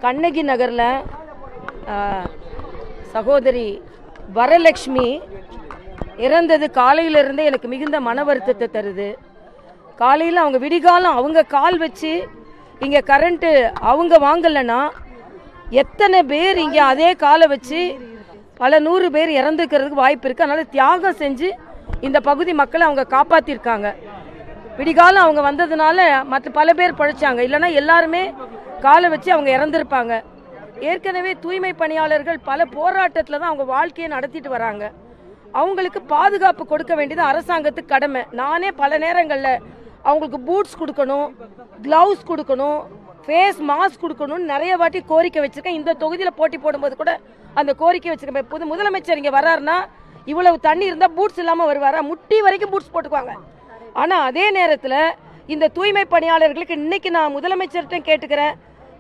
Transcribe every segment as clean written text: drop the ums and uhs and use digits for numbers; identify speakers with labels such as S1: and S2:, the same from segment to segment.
S1: கண்ணகி நகரில் சகோதரி வரலட்சுமி இறந்தது காலையிலிருந்தே எனக்கு மிகுந்த மன வருத்தத்தை தருது. காலையில் அவங்க விடிகாலம் அவங்க கால் வச்சு இங்கே கரண்ட்டு அவங்க வாங்கலைன்னா எத்தனை பேர் இங்கே அதே காலை வச்சு பல 100 பேர் இறந்துக்கிறதுக்கு வாய்ப்பு இருக்குது. அதனால் தியாகம் செஞ்சு இந்த பகுதி மக்களை அவங்க காப்பாற்றிருக்காங்க. விடிகாலம் அவங்க வந்ததுனால மற்ற பல பேர் பழிச்சாங்க, இல்லைன்னா எல்லாருமே காலை வச்சு அவங்க இறந்துருப்பாங்க. ஏற்கனவே தூய்மை பணியாளர்கள் பல போராட்டத்தில் தான் அவங்க வாழ்க்கையை நடத்திட்டு வராங்க. அவங்களுக்கு பாதுகாப்பு கொடுக்க வேண்டியது அரசாங்கத்துக்கு கடமை. நானே பல நேரங்களில் அவங்களுக்கு பூட்ஸ் கொடுக்கணும், க்ளவுஸ் கொடுக்கணும், ஃபேஸ் மாஸ்க் கொடுக்கணும்னு நிறைய வாட்டி கோரிக்கை வச்சுருக்கேன். இந்த தொகுதியில் போட்டி போடும்போது கூட அந்த கோரிக்கை வச்சுருக்கேன். புது முதலமைச்சர் இங்கே வர்றாருன்னா இவ்வளவு தண்ணி இருந்தால் பூட்ஸ் இல்லாமல் வருவாரா? முட்டி வரைக்கும் பூட்ஸ் போட்டுக்குவாங்க. ஆனால் அதே நேரத்தில் இந்த தூய்மை பணியாளர்களுக்கு இன்னைக்கு நான் முதலமைச்சர்கிட்டையும் கேட்டுக்கிறேன்,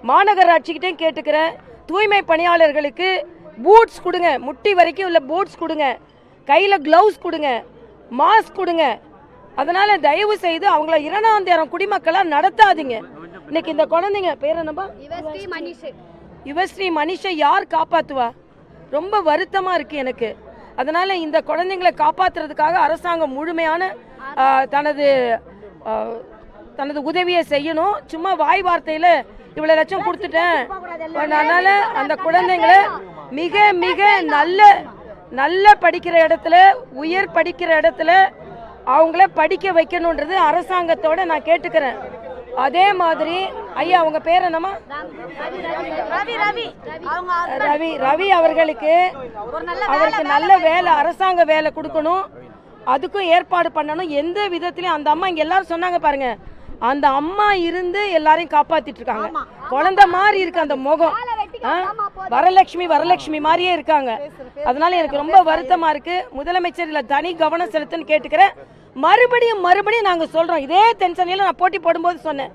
S1: மாநகராட்சிக்கிட்டையும் கேட்டுக்கிறேன், தூய்மை பணியாளர்களுக்கு பூட்ஸ் கொடுங்க, முட்டி வரைக்கும் உள்ள பூட்ஸ் கொடுங்க, கையில் க்ளவுஸ் கொடுங்க, மாஸ்க் கொடுங்க. அதனால தயவு செய்து அவங்கள 2ஆம் தரம் குடிமக்களாக நடத்தாதீங்க. இன்னைக்கு இந்த குழந்தைங்க பேர் என்னப்பா? யுவஸ்ரீ மனிஷை யார் காப்பாற்றுவா? ரொம்ப வருத்தமாக இருக்குது எனக்கு. அதனால் இந்த குழந்தைங்களை காப்பாற்றுறதுக்காக அரசாங்கம் முழுமையான தனது உதவியை செய்யணும். சும்மா வாய் வார்த்தையில் இவ்வளோ லட்சம் கொடுத்துட்டேன், அதனால் அந்த குழந்தைங்களை மிக மிக நல்ல படிக்கிற இடத்துல, உயர் படிக்கிற இடத்துல அவங்கள படிக்க வைக்கணுன்றது அரசாங்கத்தோட நான் கேட்டுக்கிறேன். அதே மாதிரி ஐயா அவங்க பேர் என்னமா? ரவி அவருக்கு நல்ல வேலை, அரசாங்க வேலை கொடுக்கணும், அதுக்கும் ஏற்பாடு பண்ணணும். எந்த விதத்திலையும் அந்த அம்மா இங்க எல்லாரும் சொன்னாங்க பாருங்க, அந்த அம்மா இருந்து எல்லாரையும் காப்பாத்திட்டு இருக்காங்க. குழந்தை மாதிரி இருக்கு அந்த முகம், வரலட்சுமி மாதிரியே இருக்காங்க. அதனால எனக்கு ரொம்ப வருத்தமா இருக்கு. முதலமைச்சர் இல்ல தனி கவனம் செலுத்துன்னு கேட்டுக்கிறேன். மறுபடியும் நாங்க சொல்றோம், இதே டென்ஷன்ல நான் போட்டி போடும்போது சொன்னேன்,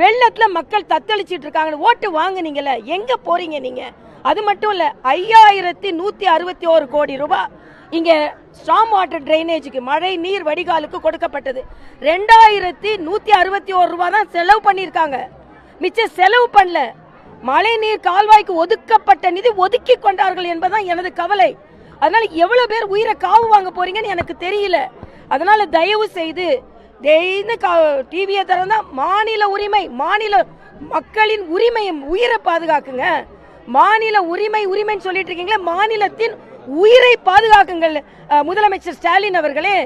S1: வெள்ளத்துல மக்கள் தத்தளிச்சிட்டு இருக்காங்க, ஓட்டு வாங்குனீங்கல்ல, எங்க போறீங்க நீங்க? அது மட்டும் இல்ல, 5161 கோடி ரூபாய் இங்க ஸ்டாம் வாட்டர் டிரைனேஜுக்கு, மழை நீர் வடிகாலுக்கு கொடுக்கப்பட்டது. 2161 ரூபாய் தான் செலவு பண்ணியிருக்காங்க, மிச்சம் செலவு பண்ணல. மழை நீர் கால்வாய்க்கு ஒதுக்கப்பட்ட நிதி ஒதுக்கி கொண்டார்கள் என்பதுதான் எனது கவலை. அதனால எவ்வளவு பேர் உயிரை காவு வாங்க போறீங்கன்னு எனக்கு தெரியல. அதனால தயவு செய்து டிவியை திறந்தா மாநில உரிமை, மாநில மக்களின் உரிமையை, உயிரை பாதுகாக்குங்க. மாநில உரிமைன்னு சொல்லிட்டு இருக்கீங்களே, மாநிலத்தின் உயிரை பாதுகாக்குங்கள் முதலமைச்சர் ஸ்டாலின் அவர்களே.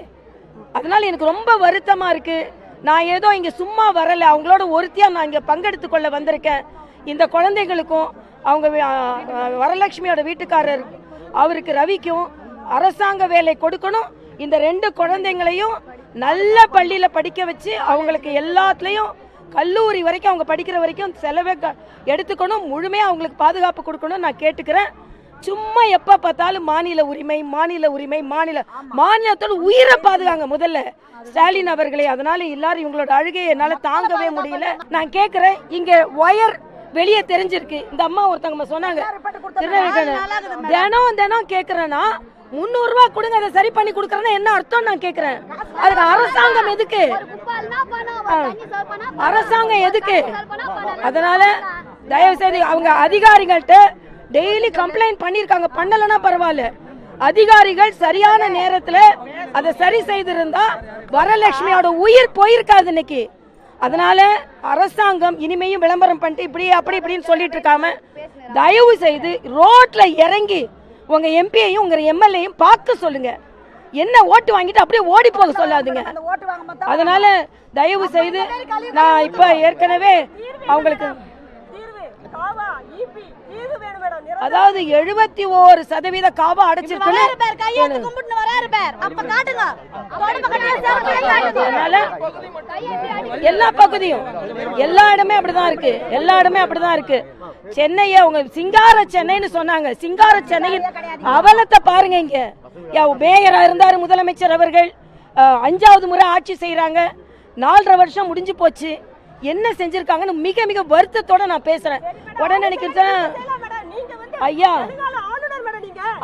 S1: அதனால எனக்கு ரொம்ப வருத்தமா இருக்கு. நான் ஏதோ இங்க சும்மா வரல, அவங்களோட ஒருத்தியா நான் இங்க பங்கெடுத்து கொள்ள வந்திருக்கேன். இந்த குழந்தைகளுக்கும் அவங்க வரலட்சுமியோட வீட்டுக்காரர் அவருக்கு ரவிக்கும் அரசாங்க வேலை கொடுக்கணும். இந்த 2 குழந்தைங்களையும் நல்ல பள்ளியில படிக்க வச்சு அவங்களுக்கு எல்லாத்துலயும் கல்லூரி வரைக்கும் அவங்க படிக்கிற வரைக்கும் செலவை எடுத்துக்கணும், முழுமையா அவங்களுக்கு பாதுகாப்பு கொடுக்கணும் நான் கேட்டுக்கிறேன். சும்மா எப்ப பார்த்தாலும் மாநிலத்தோட உயிரை பாதுகாங்க முதல்ல ஸ்டாலின் அவர்களே. அதனால எல்லாரும் இவங்களோட அழுகையை என்னால தாங்கவே முடியல. நான் கேட்கிறேன், இங்க ஒயர் வெளியே தெரிஞ்சிருக்கு. இந்த அம்மா ஒருத்தவங்க சொன்னாங்க, தினம் கேட்கிறேன்னா 300 ரூபாய் கொடுங்க, அதை சரி பண்ணி கொடுக்கறேன்னா என்ன அர்த்தம் நான் கேட்கிறேன். அதுக்கு அரசாங்கம் எதுக்கு? அதனால தயவு செய்து அவங்க அதிகாரிகள்கிட்ட டெய்லி கம்ப்ளைண்ட் பண்ணிருக்காங்க, பண்ணலன்னா பரவாயில்ல. அதிகாரிகள் சரியான நேரத்துல அதை சரி செய்திருந்தா வரலட்சுமியோட உயிர் போயிருக்காது இன்னைக்கு. அதனால அரசாங்கம் இனிமையும் விளம்பரம் பண்ணிட்டு இப்படின்னு சொல்லிட்டு இருக்காம தயவு செய்து ரோட்ல இறங்கி உங்க எம்பியையும் உங்க எம்எல்ஏயும் பார்க்க சொல்லுங்க. என்ன ஓட்டு வாங்கிட்டு அப்படியே ஓடி போக சொல்லாதுங்க. அதனால தயவு செய்து நான் இப்ப ஏற்கனவே அவங்களுக்கு அதாவது 71% காவா அடைச்சிருக்கு. எல்லா பகுதியும் எல்லா இடமே அப்படிதான் இருக்கு. சென்னையை அவங்க சிங்கார சென்னைன்னு சொன்னாங்க. சிங்கார சென்னையின் அவலத்தை பாருங்க. இங்க மேயரா இருந்தாரு முதலமைச்சர் அவர்கள், 5வது முறை ஆட்சி செய்யறாங்க. 4.5 வருஷம் முடிஞ்சு போச்சு. என்ன செஞ்சிருக்காங்கன்னு மிக வருத்தத்தோட நான் பேசுறேன். உடனே நினைக்கிறேன் ஐயா,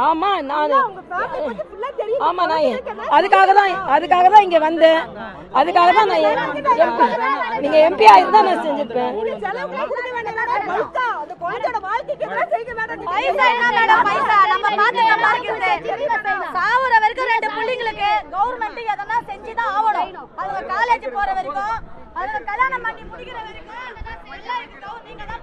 S1: ஆமா நான் அதுக்காக தான் இங்க வந்தேன். அதுக்காக தான் நான் நீங்க எம்பி ஆயிருந்தா நான் செஞ்சிருப்பேன்.
S2: குழந்தையோட வாழ்க்கைக்கு எல்லாம் செய்யுங்க மேடம். பைசா என்ன மேடம் பைசா நம்ம பார்த்து நல்லா இருக்குது. சாவற வரைக்கும் 2 பிள்ளைங்களுக்கு கவர்மெண்ட் எதனா செஞ்சு தான் ஆவணும். அவங்க காலேஜ் போற வரைக்கும் அவங்க கல்யாணம் பண்ணி முடிக்கிற வரைக்கும் எல்லாம் நீங்க தான்